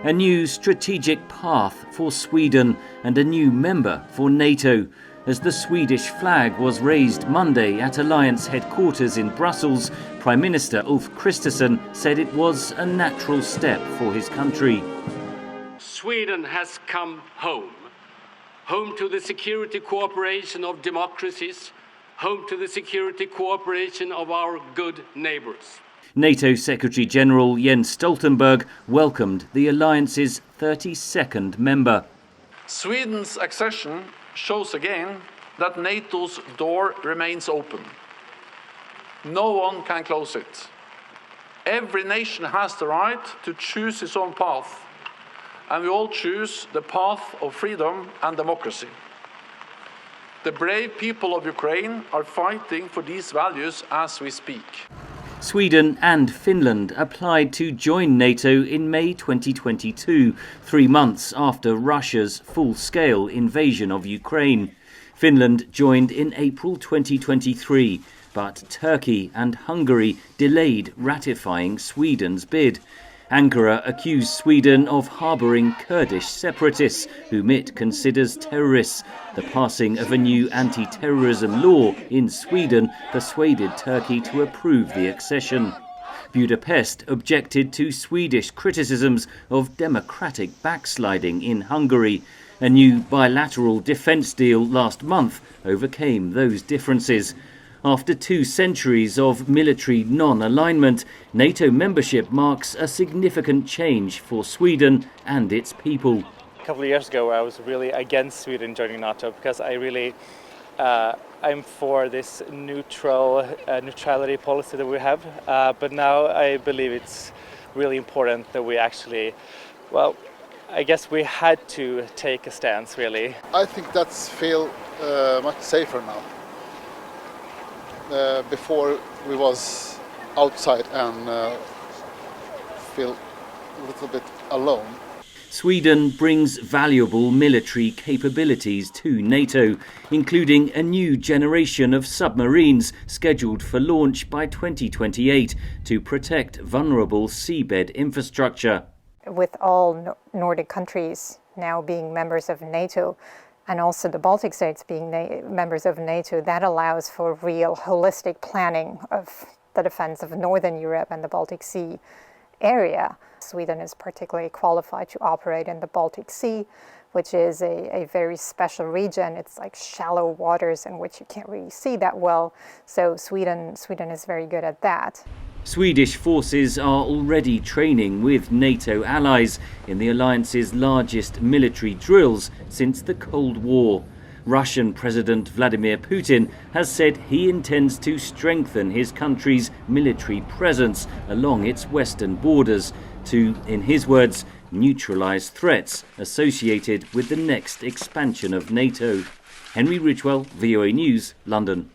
A new strategic path for Sweden and a new member for NATO, as the Swedish flag was raised Monday at Alliance Headquarters in Brussels. Prime Minister Ulf Kristersson said it was a natural step for his country. Sweden has come home to the security cooperation of democracies, home to the security cooperation of our good neighbours. NATO Secretary-General Jens Stoltenberg welcomed the alliance's 32nd member. Sweden's accession shows again that NATO's door remains open. No one can close it. Every nation has the right to choose its own path, and we all choose the path of freedom and democracy. The brave people of Ukraine are fighting for these values as we speak. Sweden and Finland applied to join NATO in May 2022, 3 months after Russia's full-scale invasion of Ukraine. Finland joined in April 2023, but Turkey and Hungary delayed ratifying Sweden's bid. Ankara accused Sweden of harbouring Kurdish separatists, whom it considers terrorists. The passing of a new anti-terrorism law in Sweden persuaded Turkey to approve the accession. Budapest objected to Swedish criticisms of democratic backsliding in Hungary. A new bilateral defence deal last month overcame those differences. After 2 centuries of military non-alignment, NATO membership marks a significant change for Sweden and its people. A couple of years ago, I was really against Sweden joining NATO because I'm for this neutrality policy that we have. But now I believe it's really important that we actually, I guess we had to take a stance, really. I think that's feel much safer now. Before we was outside and feel a little bit alone. Sweden brings valuable military capabilities to NATO, including a new generation of submarines scheduled for launch by 2028 to protect vulnerable seabed infrastructure. With all Nordic countries now being members of NATO, and also the Baltic states being members of NATO, that allows for real holistic planning of the defense of Northern Europe and the Baltic Sea area. Sweden is particularly qualified to operate in the Baltic Sea, which is a very special region. It's like shallow waters in which you can't really see that well. So Sweden is very good at that. Swedish forces are already training with NATO allies in the alliance's largest military drills since the Cold War. Russian President Vladimir Putin has said he intends to strengthen his country's military presence along its western borders to, in his words, neutralize threats associated with the next expansion of NATO. Henry Ridgwell, VOA News, London.